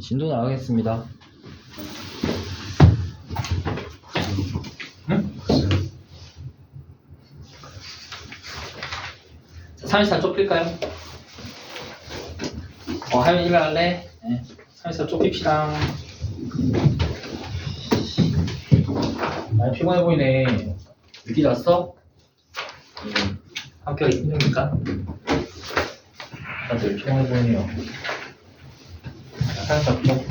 진도 나가겠습니다. 응? 34 좁힐까요? 하면 일어날래? 네. 34 좁힙시다. 많이 피곤해 보이네. 늦게 잤어? 학교가 힘듭니까? 다들 피곤해 보이네요. 34 쪽.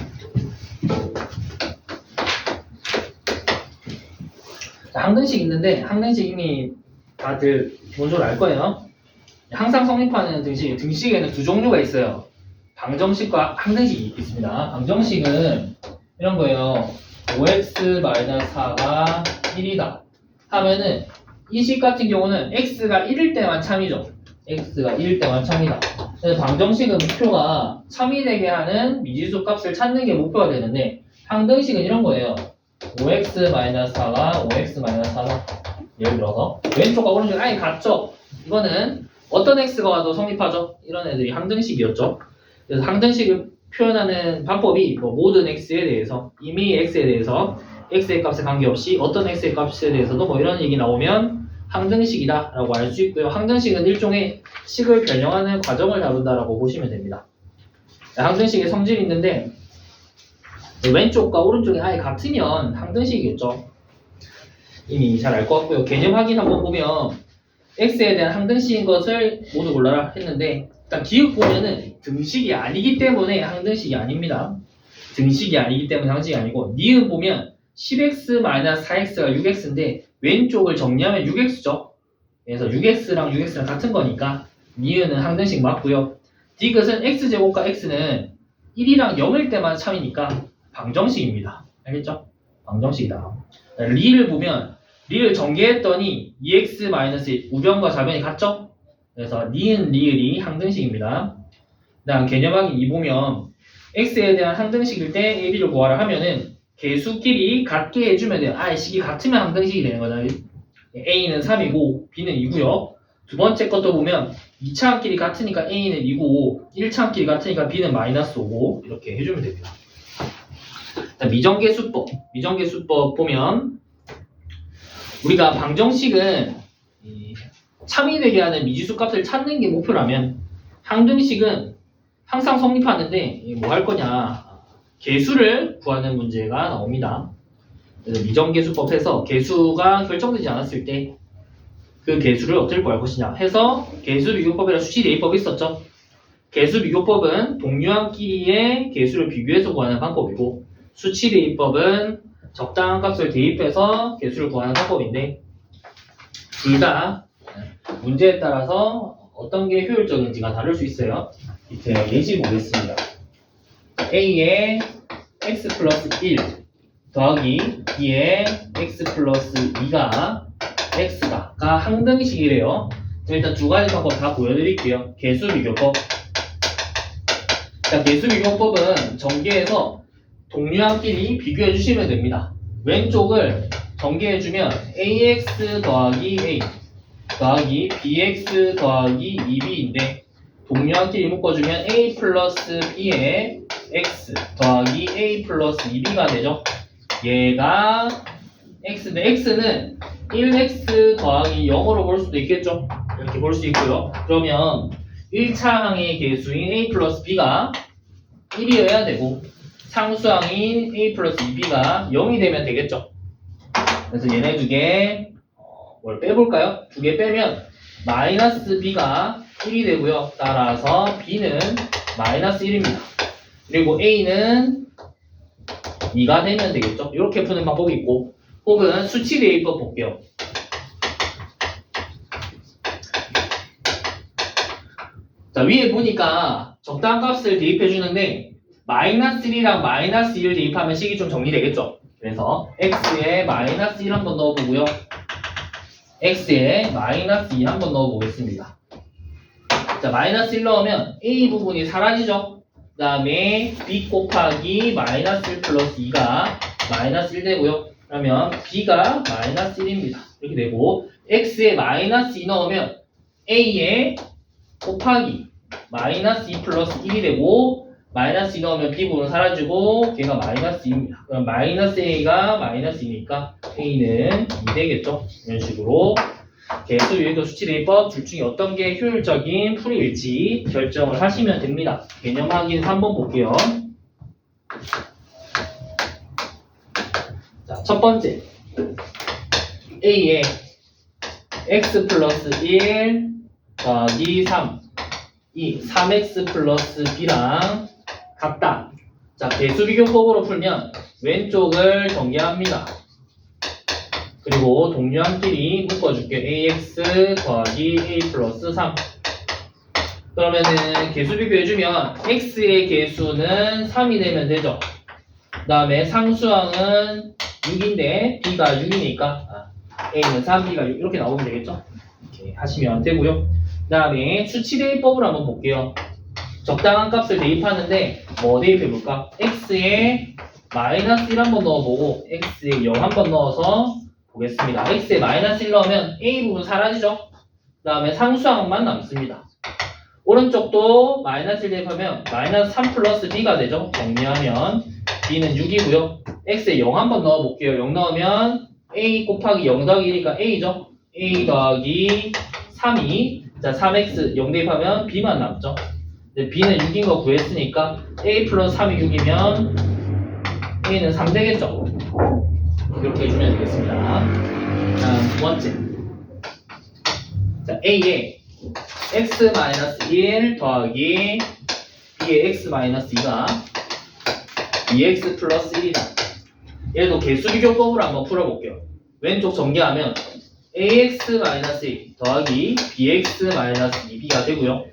항등식 있는데 항등식 이미 다들 기본적으로 알 거예요. 항상 성립하는 등식에는 두 종류가 있어요. 방정식과 항등식이 있습니다. 방정식은 이런 거예요. 5x-4가 1이다 하면은 이 식 같은 경우는 x가 1일 때만 참이죠. x가 1일 때만 참이다. 그래서 방정식은 목표가 참이 되게 하는 미지수 값을 찾는 게 목표가 되는데 항등식은 이런 거예요. 5x-4가 5x-4다. 예를 들어서 왼쪽과 오른쪽이 아예 같죠? 이거는 어떤 x가 와도 성립하죠? 이런 애들이 항등식이었죠. 그래서 항등식을 표현하는 방법이 모든 x에 대해서 이미 x에 대해서 x의 값에 관계없이 어떤 x의 값에 대해서도 이런 얘기 나오면 항등식이다 라고 알 수 있고요. 항등식은 일종의 식을 변형하는 과정을 다룬다라고 보시면 됩니다. 항등식의 성질이 있는데 왼쪽과 오른쪽이 아예 같으면 항등식이겠죠. 이미 잘 알 것 같고요. 개념 확인 한번 보면 x에 대한 항등식인 것을 모두 골라라 했는데 일단 기억 보면은 등식이 아니기 때문에 항등식이 아닙니다. 등식이 아니기 때문에 항등식이 아니고 니은 보면 10x-4x가 6x인데 왼쪽을 정리하면 6x죠. 그래서 6x랑 같은 거니까 니은은 항등식 맞고요. 디귿은 x제곱과 x는 1이랑 0일 때만 참이니까 방정식입니다. 알겠죠? 방정식이다. 리를 보면 리를 전개했더니 2x-1 우변과 좌변이 같죠? 그래서 니은 리을이 항등식입니다. 그다음 개념 확인 2 보면 x에 대한 항등식일 때 a, b를 구하라 하면은 개수끼리 같게 해주면 돼요. 아예 식이 같으면 항등식이 되는 거죠. a는 3이고 b는 2고요. 두 번째 것도 보면 2차항끼리 같으니까 a는 2고 1차항끼리 같으니까 b는 -5고 이렇게 해주면 됩니다. 미정계수법 보면 우리가 방정식은 참이 되게 하는 미지수 값을 찾는 게 목표라면 항등식은 항상 성립하는데 뭐 할 거냐 개수를 구하는 문제가 나옵니다. 그래서 미정계수법에서 개수가 결정되지 않았을 때 그 개수를 어떻게 구할 것이냐 해서 개수비교법이랑 수치대입법이 있었죠. 개수비교법은 동류항끼리의 개수를 비교해서 구하는 방법이고 수치대입법은 적당한 값을 대입해서 개수를 구하는 방법인데 둘 다 문제에 따라서 어떤 게 효율적인지가 다를 수 있어요. 밑에 예시 보겠습니다. A의 x 플러스 1 더하기 B의 x 플러스 2가 x다가 항등식이래요. 일단 두 가지 방법 다 보여드릴게요. 개수비교법. 자, 개수비교법은 전개해서 동류항끼리 비교해 주시면 됩니다. 왼쪽을 전개해주면 ax 더하기 a 더하기 bx 더하기 2b인데 동류항끼리 묶어주면 a 플러스 b의 x 더하기 a 플러스 2b가 되죠. 얘가 x인데 x는 1x 더하기 0으로 볼 수도 있겠죠. 이렇게 볼 수 있고요. 그러면 1차항의 개수인 a 플러스 b가 1이어야 되고 상수항인 a 플러스 2b가 0이 되면 되겠죠. 그래서 얘네 두 개 뭘 빼볼까요? 두 개 빼면 마이너스 b가 1이 되고요. 따라서 b는 마이너스 1입니다. 그리고 a는 2가 되면 되겠죠. 이렇게 푸는 방법이 있고 혹은 수치대입법 볼게요. 자, 위에 보니까 적당한 값을 대입해 주는데 마이너스 1이랑 마이너스 1을 대입하면 식이 좀 정리되겠죠. 그래서 x에 마이너스 1 한번 넣어보고요. x에 마이너스 2 한번 넣어보겠습니다. 자, 마이너스 1 넣으면 a 부분이 사라지죠. 그 다음에 b 곱하기 마이너스 1 플러스 2가 마이너스 1 되고요. 그러면 b가 마이너스 1입니다. 이렇게 되고 x에 마이너스 2 넣으면 a에 곱하기 마이너스 2 플러스 1이 되고 마이너스 2 넣으면 B 부분 사라지고 걔가 마이너스 2입니다. 그럼 마이너스 A가 마이너스 2니까 A는 2 되겠죠. 이런 식으로 개수 유형도 수치 대입법 둘 중에 어떤 게 효율적인 풀이일지 결정을 하시면 됩니다. 개념 확인 3번 볼게요. 자, 첫 번째 A에 x 플러스 1 더하기 3 이 3x 플러스 b랑 같다. 자, 개수비교법으로 풀면 왼쪽을 전개합니다. 그리고 동류함끼리 묶어줄게. ax 더하기 a 플러스 3. 그러면은 개수 비교해주면 x의 개수는 3이 되면 되죠. 그 다음에 상수항은 6인데 b가 6이니까 a는 3, b가 6 이렇게 나오면 되겠죠. 이렇게 하시면 되고요. 그 다음에 수치 대입법을 한번 볼게요. 적당한 값을 대입하는데 뭐 대입해볼까? x에 마이너스 1 한번 넣어보고 x에 0 한번 넣어서 보겠습니다. x에 마이너스 1 넣으면 a 부분 사라지죠? 그 다음에 상수항만 남습니다. 오른쪽도 마이너스 1 대입하면 마이너스 3 플러스 b가 되죠? 정리하면 b는 6이고요. x에 0 한번 넣어볼게요. 0 넣으면 a 곱하기 0 더하기 1이니까 a죠? a 더하기 3이 자 3x 0 대입하면 b만 남죠? b는 6인 거 구했으니까 a 플러스 3이 6이면 a는 3 되겠죠? 이렇게 해주면 되겠습니다. 다음 두 번째. 자, a에 x-1 더하기 b의 x-2가 2x 플러스 1이다. 얘도 개수비교법으로 한번 풀어볼게요. 왼쪽 전개하면 ax-1 더하기 bx-2b가 되고요.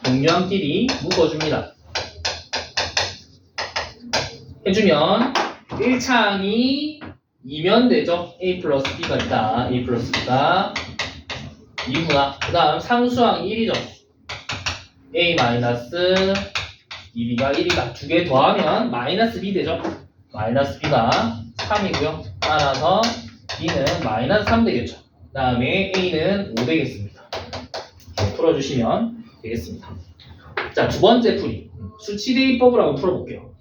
동류함끼리 묶어줍니다. 해주면 1창이 2면 되죠. a 플러스 b가 있다. a 플러스 b가 2구나. 그 다음 상수항 1이죠. a 마이너스 2b가 1이다. 두 개 더하면 마이너스 b 되죠. 마이너스 b가 3이고요. 따라서 b는 마이너스 3 되겠죠. 그 다음에 a는 5 되겠습니다. 이렇게 풀어주시면 되겠습니다. 자, 두 번째 풀이. 수치 대입법을 한번 풀어볼게요.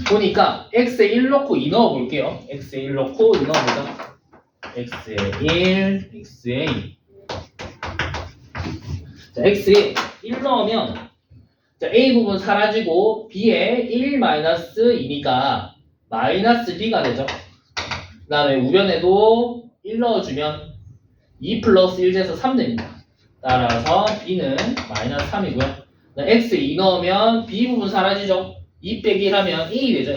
보니까 x에 1 넣고 2 넣어볼게요. x에 1 넣고 2 넣어보자. x에 1, x에 2. 자, x에 1 넣으면 자, a 부분 사라지고 b에 1 마이너스 2니까 마이너스 b가 되죠. 그 다음에 우변에도 1 넣어주면 2 플러스 1 돼서 3 됩니다. 따라서 b는 마이너스 3이고요. x에 2 넣으면 b 부분 사라지죠. 2 빼기 1 하면 a 되죠.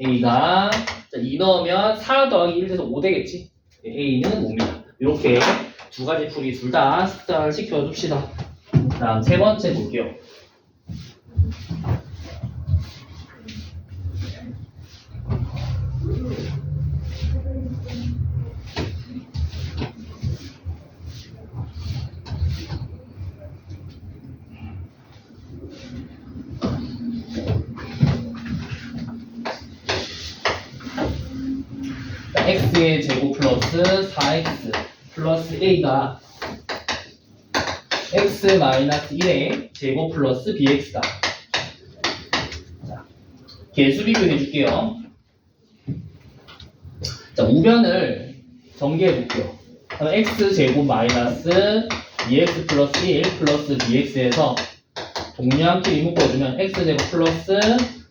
a가 2 넣으면 4 더하기 1 돼서 5 되겠지. a는 5입니다. 이렇게 두 가지 풀이 둘 다 습득을 시켜줍시다. 다음 세 번째 볼게요. x의 제곱 플러스 4x 플러스 a가 x 마이너스 1의 제곱 플러스 bx다. 자, 개수 비교해 줄게요. 자, 우변을 전개해 볼게요. x 제곱 마이너스 2x 플러스 1 플러스 bx에서 동류함끼리 묶어주면 x 제곱 플러스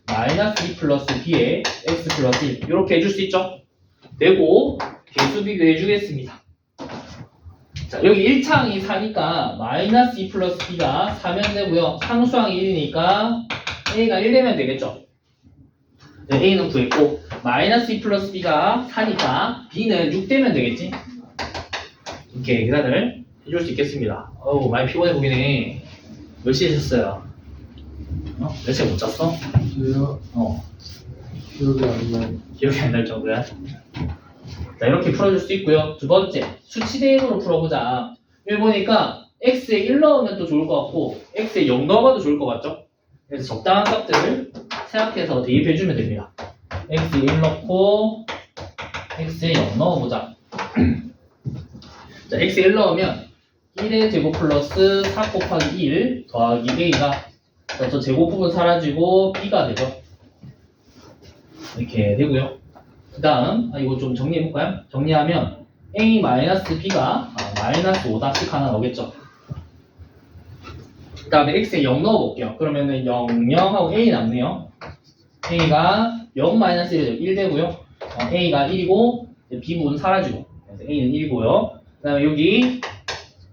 마이너스 2 플러스 b에 x 플러스 1 이렇게 해줄 수 있죠? 되고 개수 비교해 주겠습니다. 자, 여기 1창이 4니까 마이너스 2 플러스 b가 4면 되고요. 상수항이 1이니까 a가 1 되면 되겠죠. 네, a는 구했고 마이너스 2 플러스 b가 4니까 b는 6 되면 되겠지. 이렇게 계산을 해줄 수 있겠습니다. 어우, 많이 피곤해 보이네. 몇 시에 잤어요? 몇 시에 못 잤어? 저요? 기억이 안 나요. 기억이 안 날 정도야? 자, 이렇게 풀어줄 수 있고요. 두 번째, 수치 대입으로 풀어보자. 여기 보니까 x에 1 넣으면 또 좋을 것 같고 x에 0 넣어봐도 좋을 것 같죠? 그래서 적당한 값들을 생각해서 대입해주면 됩니다. x에 1 넣고 x에 0 넣어보자. 자, x에 1 넣으면 1의 제곱 플러스 4 곱하기 1 더하기 a가 저 제곱부분 사라지고 b가 되죠. 이렇게 되고요. 그 다음 이거 좀 정리해볼까요? 정리하면 a-b가 마이너스 5씩 하나 나오겠죠. 그 다음에 x에 0 넣어볼게요. 그러면은 0, 0하고 a 남네요. a가 0-1이 1 되고요. a가 1이고 b 부분 사라지고 그래서 a는 1이고요. 그 다음에 여기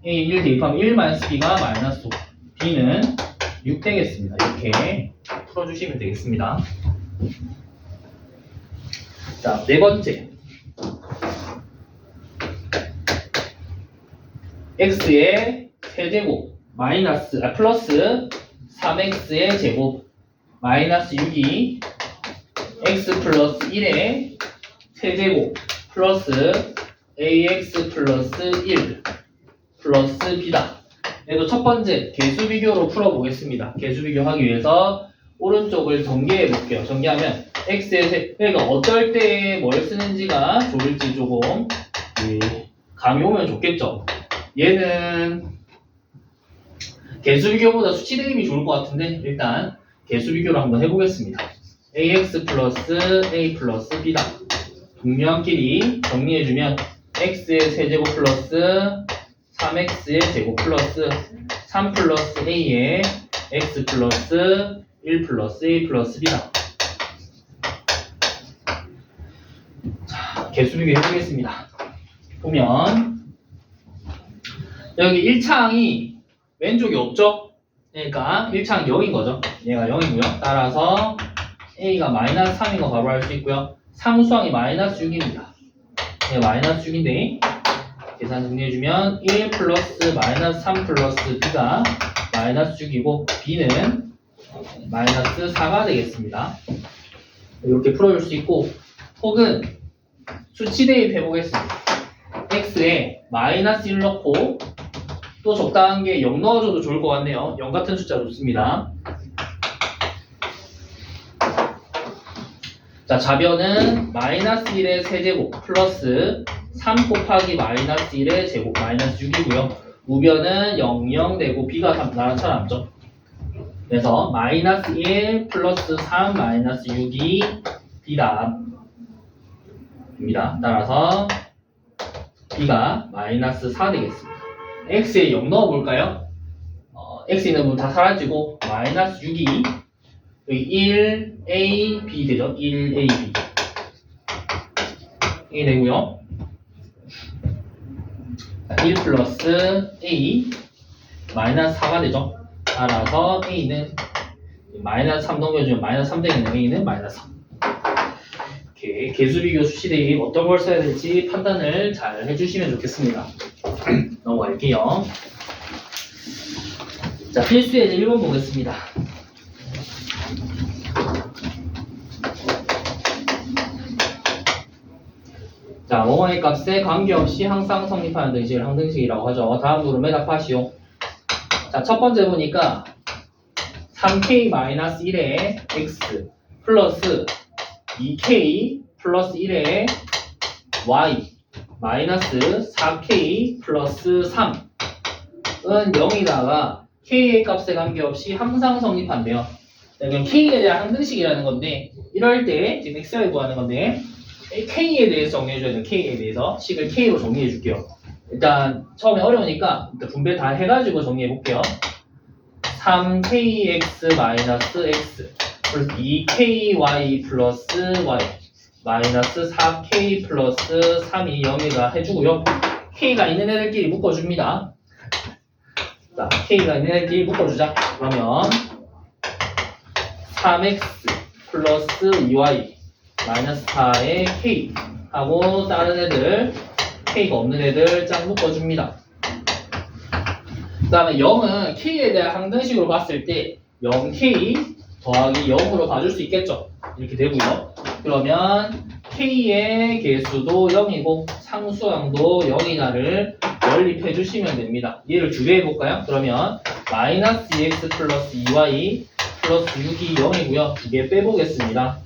a 1 대입하면 1-b가 마이너스 5, b는 6 되겠습니다. 이렇게 풀어주시면 되겠습니다. 자, 네 번째. x의 세제곱 플러스 3x의 제곱 마이너스 6이 x 플러스 1의 세제곱 플러스 ax 플러스 1 플러스 b다. 그래도 첫 번째 개수 비교로 풀어보겠습니다. 개수 비교하기 위해서 오른쪽을 전개해 볼게요. 전개하면 x의 그러니까 어떨 때 뭘 쓰는지가 좋을지 조금 감이 오면 좋겠죠. 얘는 개수 비교보다 수치 대입이 좋을 것 같은데 일단 개수 비교를 한번 해보겠습니다. ax 플러스 a 플러스 b다. 동료함끼리 정리해주면 x의 세제곱 플러스 3x의 제곱 플러스 3 플러스 a의 x 플러스 1 플러스 a 플러스 b다. 자, 개수 비교 해보겠습니다. 보면 여기 1창이 왼쪽이 없죠? 그러니까 1창 0인 거죠. 얘가 0이고요. 따라서 a가 마이너스 3인 거 바로 알 수 있고요. 상수항이 마이너스 6입니다. 얘가 마이너스 6인데 계산 정리해주면 1 플러스 마이너스 3 플러스 b가 마이너스 6이고 b는 마이너스 4가 되겠습니다. 이렇게 풀어줄 수 있고 혹은 수치 대입 해보겠습니다. x에 마이너스 1 넣고 또 적당한 게 0 넣어줘도 좋을 것 같네요. 0 같은 숫자 좋습니다. 자, 좌변은 마이너스 1의 세제곱 플러스 3 곱하기 마이너스 1의 제곱 마이너스 6이고요. 우변은 0, 0 되고 b가 나랑 차 남죠. 그래서 마이너스 1 플러스 3 마이너스 6이 b다. 입니다. 따라서 b가 마이너스 4 되겠습니다. x에 0 넣어볼까요? x 있는 부분 다 사라지고 마이너스 6이 여기 1, a, b 되죠. 1, a, b 이게 되고요. 1 플러스 a 마이너스 4가 되죠. 따라서 a는 마이너스 3 넘겨주면 마이너스 3 되겠네요. a는 마이너스 3. 이렇게 개수 비교 수치 대입 어떤 걸 써야 될지 판단을 잘 해주시면 좋겠습니다. 넘어갈게요. 자, 필수의 1번 보겠습니다. 자, 뭐뭐의 값에 관계없이 항상 성립하는 등식을 항등식이라고 하죠. 다음 물음에 답하시오. 자, 첫 번째 보니까 3k-1의 x 플러스 2k 플러스 1의 y 마이너스 4k 플러스 3은 0이다가 k의 값에 관계없이 항상 성립한대요. 그럼 k에 대한 항등식이라는 건데 이럴 때 지금 x를 구하는 건데 k에 대해서 정리해줘야 돼요. k에 대해서 식을 k로 정리해줄게요. 일단 처음에 어려우니까 일단 분배 다 해가지고 정리해볼게요. 3kx-x 플러스 2ky 플러스 y 마이너스 4k 플러스 3이 0이다 해주고요. k가 있는 애들끼리 묶어줍니다. 자, k가 있는 애들끼리 묶어주자. 그러면 3x 플러스 2y 마이너스 4의 k 하고 다른 애들 k가 없는 애들 짝 묶어줍니다. 그 다음에 0은 k에 대한 항등식으로 봤을 때 0k 더하기 0으로 봐줄 수 있겠죠. 이렇게 되고요. 그러면 k의 개수도 0이고 상수항도 0이다를 연립해 주시면 됩니다. 얘를 두 배 해볼까요? 그러면 마이너스 2x 플러스 2y 플러스 6이 0이고요. 두 개 빼보겠습니다.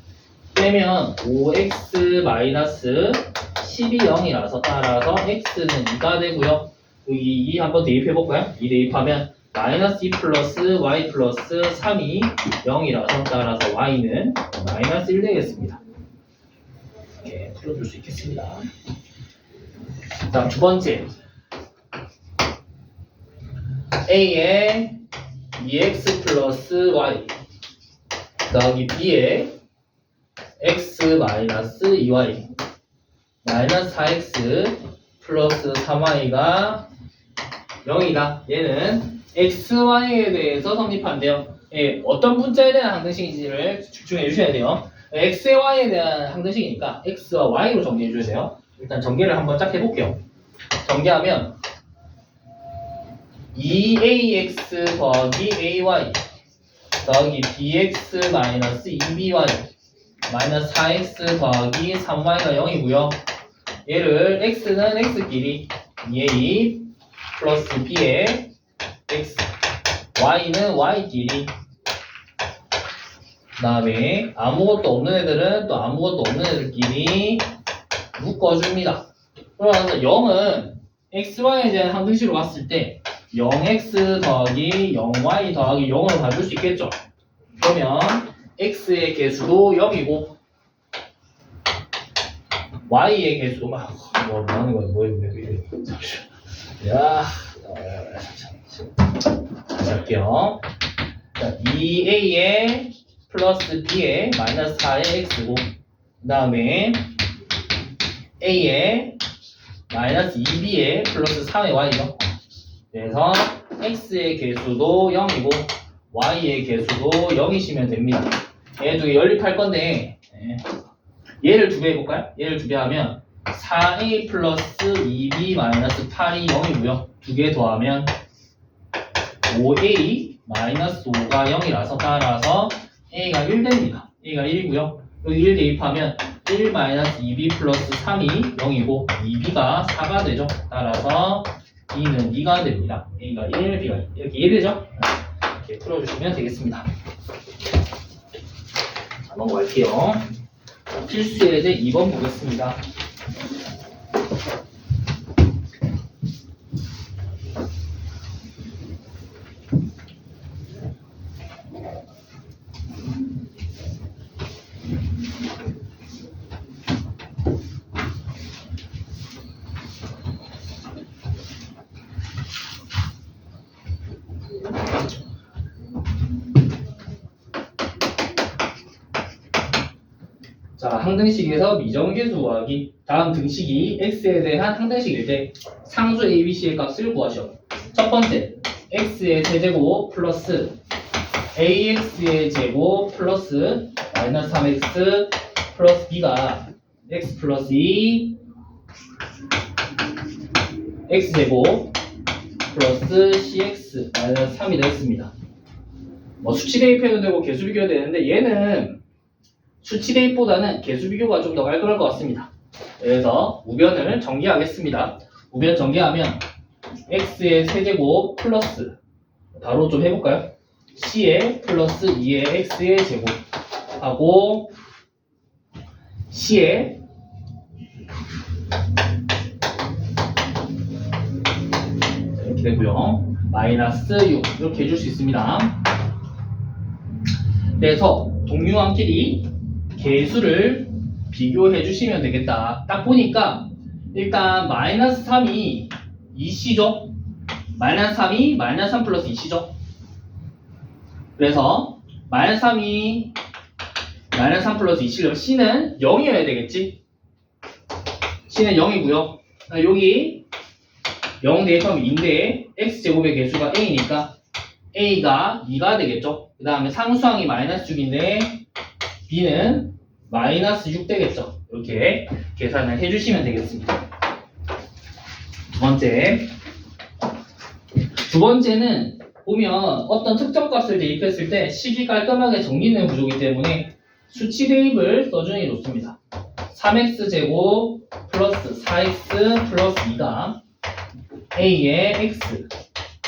빼면 5x 마이너스 10이 0이라서 따라서 x는 2가 되고요. 여기 2 한번 대입해볼까요? 2 대입하면 마이너스 2 플러스 y 플러스 3이 0이라서 따라서 y는 마이너스 1 되겠습니다. 이렇게 풀어줄 수 있겠습니다. 자, 두 번째. a의 2x 플러스 y 더하기 b의 x 마이너스 2y 마이너스 4x 플러스 3y가 0이다. 얘는 x, y에 대해서 성립한대요. 예, 어떤 문자에 대한 항등식인지를 집중해 주셔야 돼요. x에 y에 대한 항등식이니까 x와 y로 정리해 주셔야 돼요. 일단 전개를 한번 쫙 해볼게요. 전개하면 2ax 더하기 ay 더하기 bx 마이너스 2by 마이너스 4x 더하기 3y가 0이고요. 얘를 x는 x끼리 2a 플러스 b의 x y는 y끼리 그 다음에 아무것도 없는 애들은 또 아무것도 없는 애들끼리 묶어줍니다. 그러면서 0은 x, y에 대한 항등식으로 봤을 때 0x 더하기 0y 더하기 0으로 가줄 수 있겠죠. 그러면 x의 개수도 0이고 y의 개수도 뭐 하는 거야? 뭐 이래? 잠시만. 야, 다시 할게요. 자, 2a의 플러스 b의 마이너스 4의 x고 그 다음에 a의 마이너스 2b의 플러스 3의 y죠. 그래서 x의 개수도 0이고 y의 개수도 0이시면 됩니다. 얘 두 개 연립할 건데 얘를 두 배 해볼까요? 얘를 두 배 하면 4a 플러스 2b 마이너스 8이 0이고요. 두 개 더하면 5a 마이너스 5가 0이라서 따라서 a가 1 됩니다. a가 1이고요. 여기 1 대입하면 1 마이너스 2b 플러스 3이 0이고 2b가 4가 되죠. 따라서 b는 2가 됩니다. a가 1, b가 2. 이렇게 이해되죠? 이렇게 풀어주시면 되겠습니다. 자, 넘어갈게요. 필수 예제 2번 보겠습니다. 자, 항등식에서 미정계수 구하기. 다음 등식이 x에 대한 항등식일 때 상수 abc의 값을 구하시오. 첫 번째, x의 세제곱 플러스 ax의 제곱 플러스 마이너스 3x 플러스 b가 x 플러스 2 x제곱 플러스 cx 마이너스 3이 되겠습니다. 뭐 수치 대입해도 되고 개수 비교해도 되는데 얘는 수치 대입보다는 개수 비교가 좀 더 깔끔할 것 같습니다. 그래서 우변을 정리하겠습니다. 우변 정리하면 x의 세제곱 플러스 바로 좀 해볼까요? c의 플러스 2의 x의 제곱 하고 c의 이렇게 되고요. 마이너스 6 이렇게 해줄 수 있습니다. 그래서 동류항끼리 개수를 비교해 주시면 되겠다. 딱 보니까 일단 마이너스 3이 2c죠. 마이너스 3이 마이너스 3 플러스 2c죠. 그래서 마이너스 3이 마이너스 3 플러스 2c면 c는 0이어야 되겠지. c는 0이고요. 여기 0 대입하면 2인데 x제곱의 개수가 a니까 a가 2가 되겠죠. 그 다음에 상수항이 마이너스 6인데 b는 마이너스 6 되겠죠. 이렇게 계산을 해주시면 되겠습니다. 두 번째는 보면 어떤 특정 값을 대입했을 때 식이 깔끔하게 정리되는 구조이기 때문에 수치 대입을 써주는 게 좋습니다. 3x제곱 플러스 4x 플러스 2가 a의 x,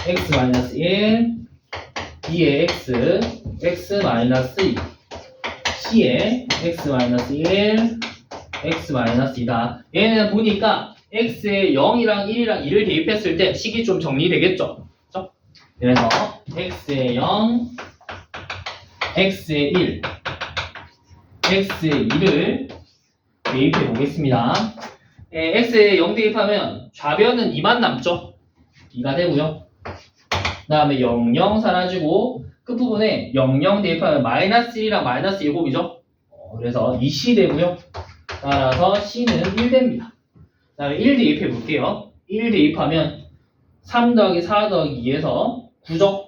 x-1, b의 x, x-2, c의 x-1, x-2다. 얘는 보니까 x에 0이랑 1이랑 2를 대입했을 때 식이 좀 정리되겠죠? 그렇죠? 그래서 x의 0, x의 1, x의 2를 대입해 보겠습니다. x에 0 대입하면 좌변은 2만 남죠. 2가 되고요. 그 다음에 0, 0 사라지고 끝부분에 0, 0 대입하면 마이너스 1이랑 마이너스 7이죠. 그래서 2c 되고요. 따라서 c는 1 됩니다. 그 다음에 1 대입해 볼게요. 1 대입하면 3 더하기 4 더하기 2에서 9죠.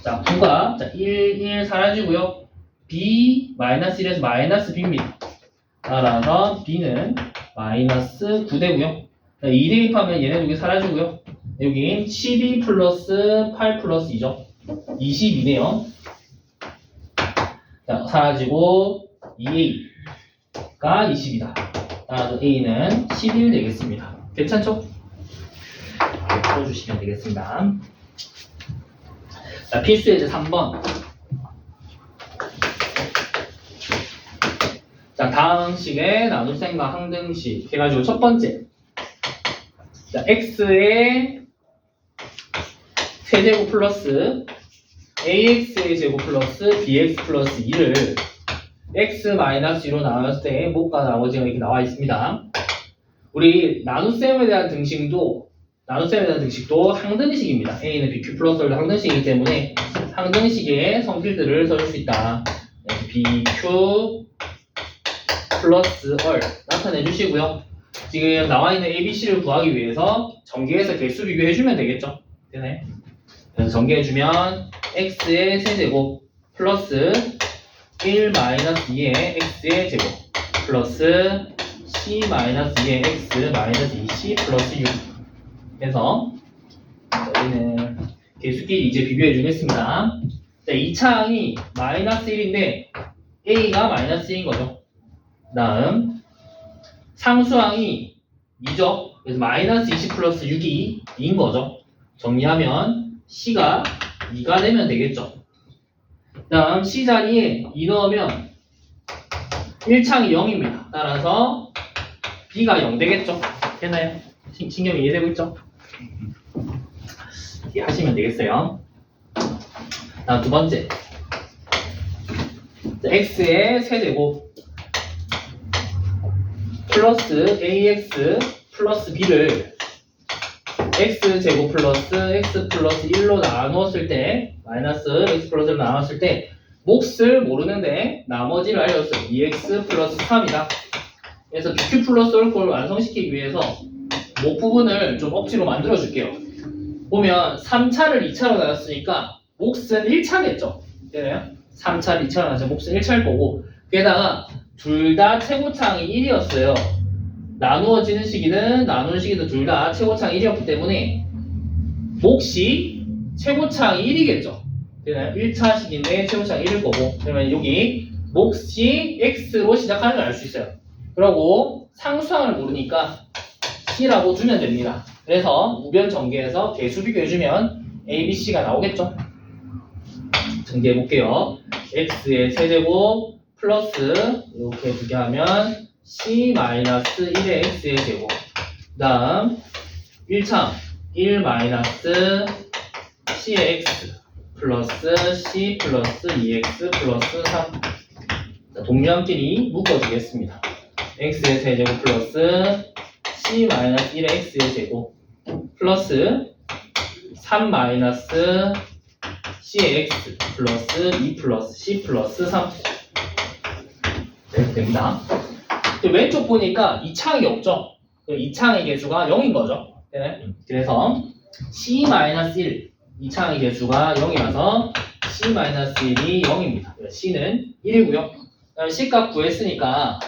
자, 9가 1, 1 사라지고요. b 마이너스 1에서 마이너스 b입니다. 따라서 b는 마이너스 9 되고요. 2 대입하면 얘네 두 개 사라지고요. 여긴 12 플러스 8 플러스 2죠. 22네요. 자, 사라지고 2a가 20이다. 따라서 a는 11 되겠습니다. 괜찮죠? 풀어주시면 되겠습니다. 자, 필수 예제 3번. 자, 다음 식의 나눗셈과 항등식 해가지고 첫 번째. 자, x의 세제곱 플러스 ax의 제곱 플러스 bx 플러스 2를 x-2로 나눴을 때 목과 나머지가 이렇게 나와 있습니다. 우리 나눗셈에 대한 등식도 항등식입니다. a는 bq 플러스를 항등식이기 때문에 항등식의 성질들을 써줄 수 있다. bq 플러스 얼 나타내 주시고요. 지금 나와 있는 ABC를 구하기 위해서 전개해서 개수 비교해주면 되겠죠. 되네. 그래서 전개해주면 x의 세제곱 플러스 1-2의 x의 제곱 플러스 c-2의 x 마이너스 2c 플러스 6 해서 여기는 개수끼리 이제 비교해 주겠습니다. 자, 이 창이 마이너스 1인데 a가 마이너스 1인 거죠. 다음 상수항이 2죠. 그래서 마이너스 20 플러스 6이 2인 거죠. 정리하면 c가 2가 되면 되겠죠. 다음 c 자리에 2 넣으면 1창이 0입니다. 따라서 b가 0 되겠죠. 됐나요? 신경이 이해되고 있죠? 이해하시면 되겠어요. 다음 두 번째. x의 세제곱 플러스 ax 플러스 b를 x제곱 플러스 x 플러스 1로 나누었을 때 마이너스 x 플러스로 나눴을 때 몫을 모르는데 나머지를 알렸어요. 2x 플러스 3이다. 그래서 bq 플러스 얼굴을 완성시키기 위해서 목 부분을 좀 억지로 만들어 줄게요. 보면 3차를 2차로 나눴으니까 몫은 1차겠죠. 되나요? 3차를 2차로 나눠서 몫은 1차일 거고 게다가 둘 다 최고창이 1이었어요. 나누어지는 시기는 나누는 시기도 둘 다 최고창이 1이었기 때문에 몫이 최고창이 1이겠죠. 되나요? 1차 식인데 최고창이 1일 거고 그러면 여기 몫이 x로 시작하는 걸 알 수 있어요. 그러고 상수항을 모르니까 c라고 주면 됩니다. 그래서 우변 전개해서 개수 비교해주면 a, b, c가 나오겠죠. 전개해 볼게요. x의 세제곱 플러스 이렇게 두 개 하면 c-1의 x의 제곱 그 다음 1창 1- c의 x 플러스 c 플러스 2x 플러스 3 동류함끼리 묶어주겠습니다. x의 세제곱 플러스 c-1의 x의 제곱 플러스 3- c의 x 플러스 2 플러스 c 플러스 3 이렇게 됩니다. 왼쪽 보니까 이 창이 없죠. 이 창의 개수가 0인 거죠. 네. 그래서 c-1 이 창의 개수가 0이라서 c-1이 0입니다. c는 1이고요. c값 구했으니까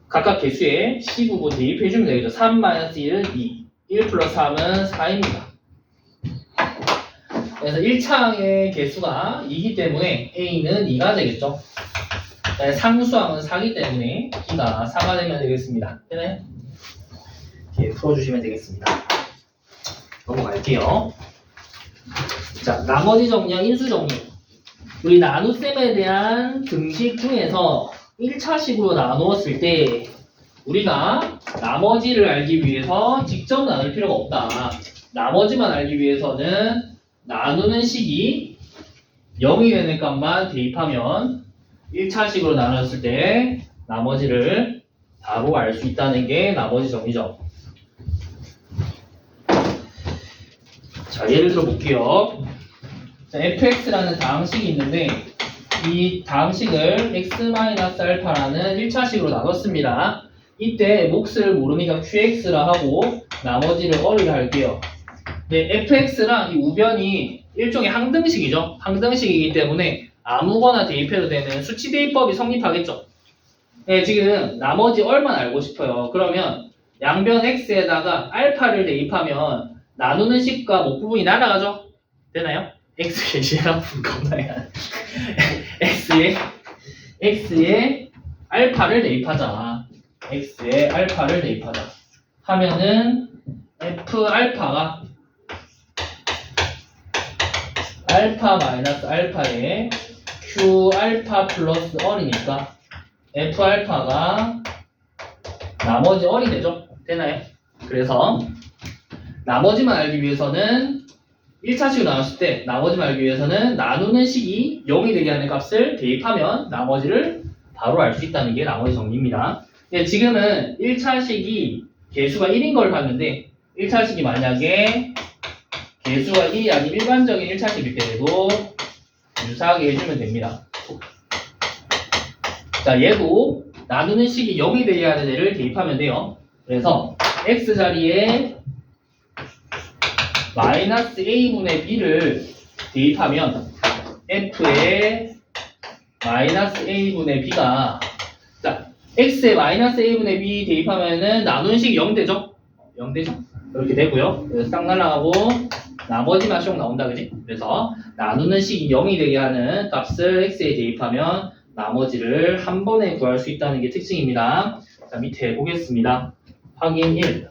각각 개수에 c 부분 대입해주면 되겠죠. 3-1은 2, 1 플러스 3은 4입니다. 그래서 1창의 개수가 2이기 때문에 a는 2가 되겠죠. 상수항은 4기 때문에 b가 4가 되면 되겠습니다. 네. 이렇게 풀어주시면 되겠습니다. 넘어갈게요. 자, 나머지 정리와 인수 정리. 우리 나눗셈에 대한 등식 중에서 1차식으로 나누었을 때 우리가 나머지를 알기 위해서 직접 나눌 필요가 없다. 나머지만 알기 위해서는 나누는 식이 0이 되는 값만 대입하면 1차식으로 나눴을 때 나머지를 바로 알 수 있다는 게 나머지 정리죠. 자, 예를 들어 볼게요. 자, fx라는 다항식이 있는데 이 다항식을 x-알파라는 1차식으로 나눴습니다. 이때 몫을 모르니까 qx라 하고 나머지를 어리게 할게요. 네, fx랑 이 우변이 일종의 항등식이죠. 항등식이기 때문에 아무거나 대입해도 되는 수치 대입법이 성립하겠죠. 네, 지금 나머지 얼만 알고 싶어요. 그러면 양변 x에다가 알파를 대입하면 나누는 식과 목 부분이 날아가죠. 되나요? x의 시합분 겁나요. x에 알파를 대입하자. x에 알파를 대입하자. 하면은 f 알파가 알파 마이너스 알파에 q 알파 플러스 어리니까 f 알파가 나머지 어리 되죠? 되나요? 그래서 나머지만 알기 위해서는 1차식으로 나눴을 때 나머지만 알기 위해서는 나누는 식이 0이 되게 하는 값을 대입하면 나머지를 바로 알 수 있다는 게 나머지 정리입니다. 네, 지금은 1차식이 개수가 1인 걸 봤는데 1차식이 만약에 개수가 1이 아닌 일반적인 1차식일 때에도 유사하게 해주면 됩니다. 자, 얘도 나누는 식이 0이 되게 하는 애를 대입하면 돼요. 그래서 x 자리에 마이너스 a분의 b를 대입하면 f에 마이너스 a분의 b가 자 x에 마이너스 a분의 b 대입하면은 나누는 식이 0 되죠? 0 되죠? 이렇게 되고요. 그래서 싹 날아가고 나머지만 쭉 나온다, 그지? 그래서 나누는 식이 0이 되게 하는 값을 x에 대입하면 나머지를 한 번에 구할 수 있다는 게 특징입니다. 자, 밑에 보겠습니다. 확인 1.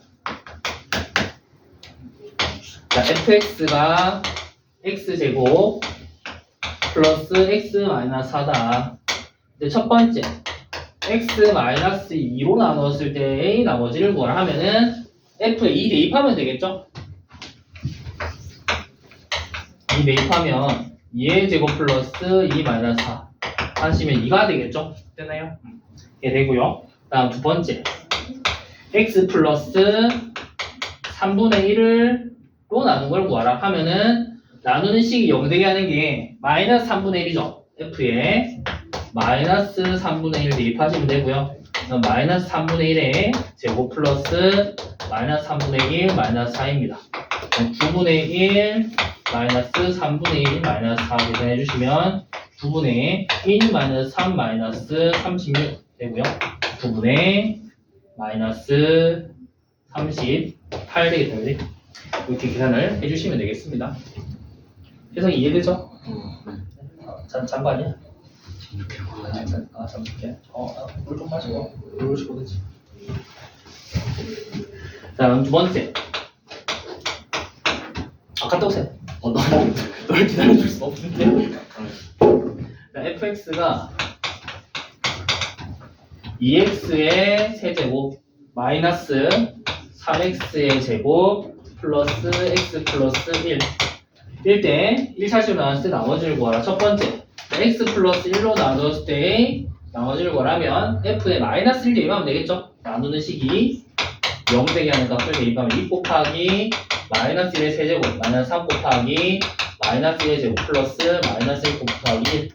자, fx가 x제곱 플러스 x 마이너스 4다. 이제 첫 번째, x 마이너스 2로 나눴을 때의 나머지를 구하라 하면은 f에 2 대입하면 되겠죠? 2 대입하면 2의 제곱 플러스 2 마이너스 4 하시면 2가 되겠죠? 되나요? 이게 되고요. 다음 두 번째, x 플러스 3분의 1을 또 나눈 걸 구하라 하면은 나누는 식이 0 되게 하는 게 마이너스 3분의 1이죠. f에 마이너스 3분의 1 대입하시면 되고요. 그럼 마이너스 3분의 1에 제곱 플러스 마이너스 3분의 1 마이너스 4입니다. 9분의 1 마이너스 3분의 1 마이너스 4 계산해 주시면 9분의 1 마이너스 3 마이너스 36 되고요. 9분의 마이너스 38 되겠죠. 이렇게 계산을 해주시면 되겠습니다. 해석이 이해되죠? 잠깐이야. 잠깐만. 물 좀 마시고. 물 마시고 되지. 다음 두 번째. 갔다 오세요. 널 기다려줄 수 없는데. 자, fx가 2x의 세제곱 마이너스 3x의 제곱 플러스 x 플러스 1일 때 1차식으로 나눴을 때 나머지를 구하라. 첫 번째, x 플러스 1로 나눴을 때 나머지를 구하라면 f에 마이너스 1 대입하면 되겠죠? 나누는 식이 0 되게 하는 값을 대입하면 2 곱하기 마이너스 1의 세제곱 마이너스 3 곱하기 마이너스 1의 제곱 플러스 마이너스 1 곱하기 1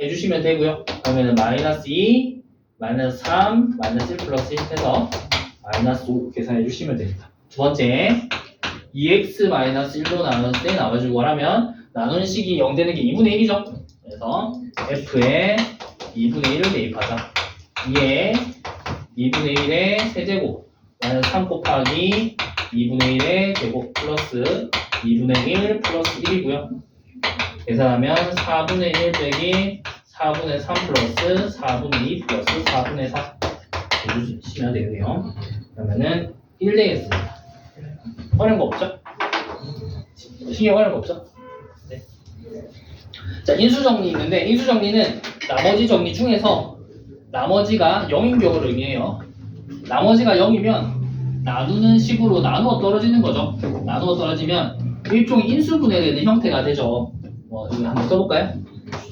해주시면 되고요. 그러면은 마이너스 2 마이너스 3 마이너스 1 플러스 1 해서 마이너스 5 계산해 주시면 됩니다. 두 번째, 2x-1로 나눴을 때 나머지 구하라면 나누는 식이 0 되는 게 2분의 1이죠. 그래서 f에 2분의 1을 대입하자. 이에 2분의 1의 세제곱 마이너스 3 곱하기 2분의 1의 제곱 플러스 2분의 1 플러스 1이고요. 계산하면 4분의 1 빼기 4분의 3 플러스 4분의 2 플러스 4분의 4 해주시면 되겠네요. 그러면은 1 되겠습니다. 어려운 거 없죠? 신경 어려운 거 없죠? 네. 자, 인수정리 있는데 인수정리는 나머지 정리 중에서 나머지가 0인 경우를 의미해요. 나머지가 0이면 나누는 식으로 나누어 떨어지는 거죠. 나누어 떨어지면 일종의 인수분해되는 형태가 되죠. 이거 한번 써볼까요?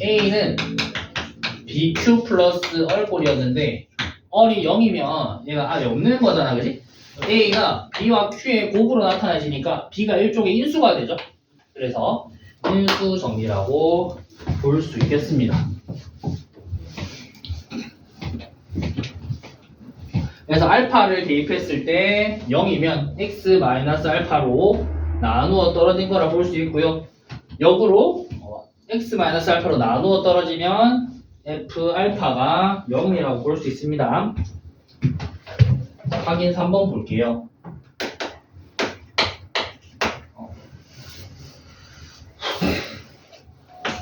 A는 BQ 플러스 얼꼴이었는데 얼이 0이면 얘가 아예 없는 거잖아, 그지? A가 B와 Q의 곱으로 나타나지니까 B가 일종의 인수가 되죠. 그래서 인수 정리라고 볼 수 있겠습니다. 그래서 알파를 대입했을 때 0이면 x 마이너스 알파로 나누어 떨어진 거라 볼 수 있고요. 역으로 x 마이너스 알파로 나누어 떨어지면 f 알파가 0이라고 볼 수 있습니다. 확인 3번 볼게요.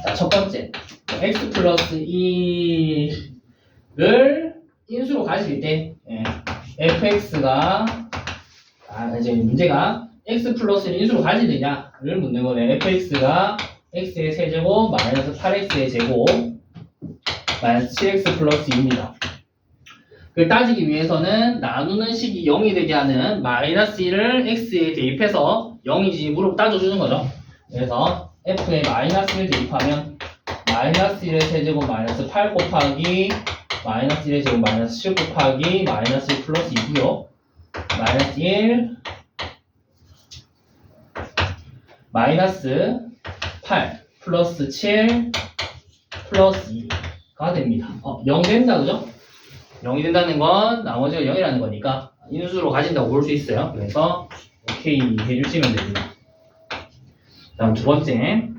자, 첫 번째 x 플러스 2를 인수로 가질 때 fx가 이제 문제가 x 플러스를 인수로 가지느냐를 묻는 거네. fx가 x의 세제곱 마이너스 8x의 제곱 마이너스 7x 플러스 2입니다. 그걸 따지기 위해서는 나누는 식이 0이 되게 하는 마이너스 1을 x에 대입해서 0이지 무릎 따져주는 거죠. 그래서 f에 마이너스 1 대입하면 마이너스 1의 세제곱 마이너스 8 곱하기 마이너스 1의 제곱 마이너스 7 곱하기 마이너스 1 플러스 2고요. 마이너스 1 마이너스 8 플러스 7 플러스 2가 됩니다. 0 된다, 그죠? 0이 된다는 건 나머지가 0이라는 거니까 인수로 가진다고 볼 수 있어요. 그래서 오케이 해주시면 됩니다. 다음 두 번째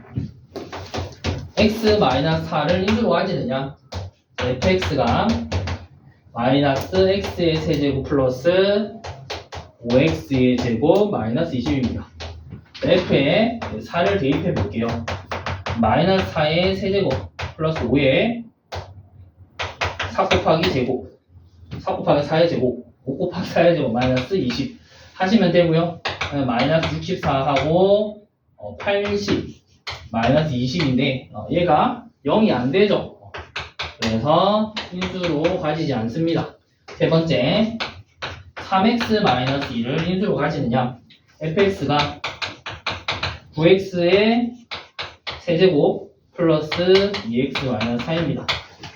x 마이너스 4를 인수로 가지느냐? fx가 마이너스 x의 세제곱 플러스 5x의 제곱 마이너스 20입니다. f에 4를 대입해 볼게요. 마이너스 4의 세제곱 플러스 5의 4 곱하기 제곱 4 곱하기 4의 제곱 5 곱하기 4의 제곱 마이너스 20 하시면 되고요. 마이너스 64하고 80 마이너스 20인데 얘가 0이 안 되죠. 그래서 인수로 가지지 않습니다. 세 번째 3x-1을 인수로 가지느냐? fx가 9x의 세제곱 플러스 2x-4입니다.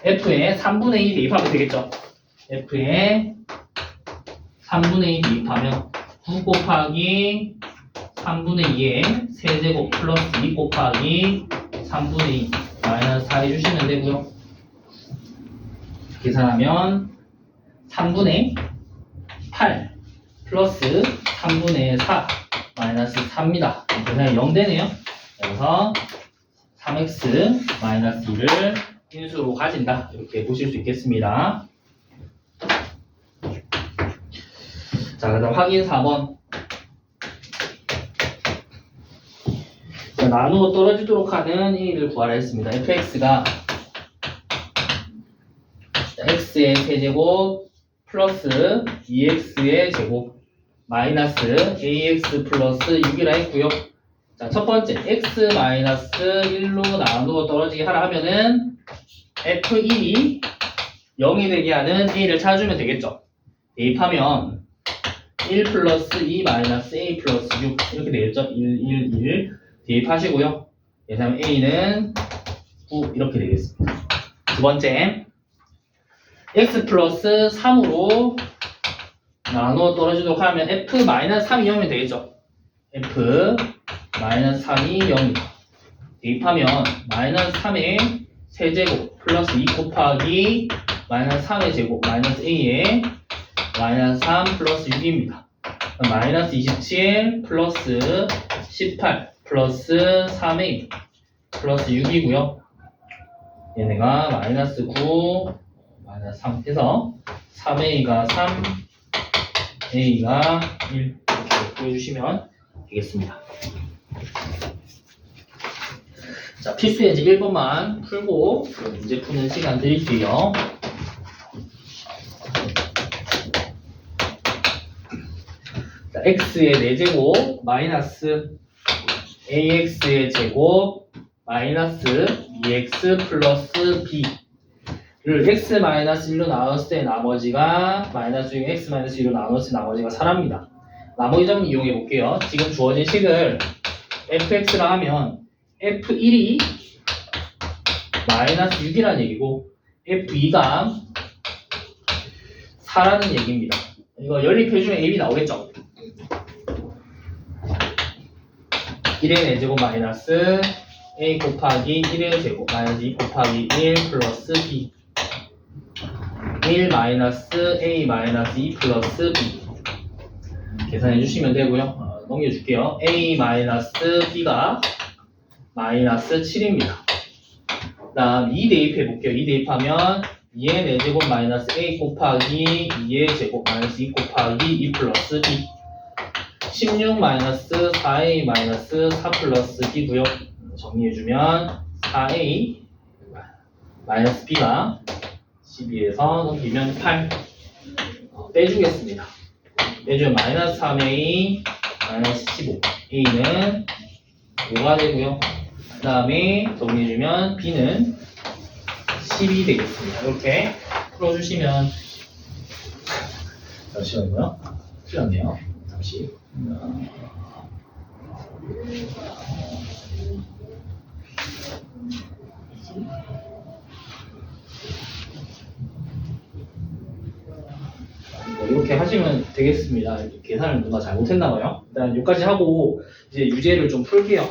f에 3분의 2 대입하면 되겠죠. f에 3분의 2 대입하면 9 곱하기 3분의 2의 세제곱 플러스 2 곱하기 3분의 2 마이너스 4 해주시면 되고요. 계산하면 3분의 8 플러스 3분의 4 마이너스 4입니다. 계산이 0 되네요. 그래서 3x 마이너스 2를 인수로 가진다. 이렇게 보실 수 있겠습니다. 자, 그 다음 확인 4번. 나누어 떨어지도록 하는 A를 구하라 했습니다. fx가 x의 세제곱 플러스 2x의 제곱 마이너스 ax 플러스 6이라 했고요. 자, 첫 번째 x 마이너스 1로 나누어 떨어지게 하라 하면은 f1이 0이 되게 하는 a를 찾아주면 되겠죠. 대입하면 1 플러스 2 마이너스 a 플러스 6 이렇게 되겠죠. 1, 1, 1 대입하시고요. 그래서 a는 9 이렇게 되겠습니다. 두 번째 x 플러스 3으로 나누어 떨어지도록 하면 f 마이너스 3이 0이면 되겠죠. f 마이너스 3이 0이다. 대입하면 마이너스 3의 세제곱 플러스 2 곱하기 마이너스 3의 제곱 마이너스 a의 마이너스 3 플러스 6입니다. 마이너스 27 플러스 18 플러스 3a 플러스 6이고요. 얘네가 마이너스 9 마이너스 3 해서 3a가 3 a가 1 이렇게 보여주시면 되겠습니다. 자, 필수 예제 1번만 풀고 문제 푸는 시간 드릴게요. 자, x의 4제곱 마이너스 ax의 제곱 마이너스 2x 플러스 b를 x 마이너스 1로 나눴을 때 나머지가 마이너스 6 x 마이너스 1로 나눴을 때 나머지가 4랍니다. 나머지 점 이용해 볼게요. 지금 주어진 식을 fx라 하면 f1이 마이너스 6이라는 얘기고 f2가 4라는 얘기입니다. 이거 연립해주면 AB 나오겠죠? 1의 4제곱 마이너스 A 곱하기 1의 제곱 마이너스 2 곱하기 1 플러스 B 1 마이너스 A 마이너스 2 플러스 B 계산해 주시면 되고요. 넘겨줄게요. A 마이너스 B가 마이너스 7입니다. 그 다음 2 대입해 볼게요. 2 대입하면 2의 4제곱 마이너스 A 곱하기 2의 제곱 마이너스 2 곱하기 2 플러스 B 16 마이너스 4A 마이너스 4 플러스 B고요. 정리해주면 4A 마이너스 B가 12에서 넘기면 8 빼주겠습니다. 빼주면 마이너스 3A 마이너스 15 A는 5가 되고요. 그 다음에 정리해주면 B는 10이 되겠습니다. 이렇게 풀어주시면 잠시만요. 틀렸네요. 잠시. 이렇게 하시면 되겠습니다. 계산을 누가 잘못했나봐요. 일단 여기까지 하고 이제 유제를 좀 풀게요.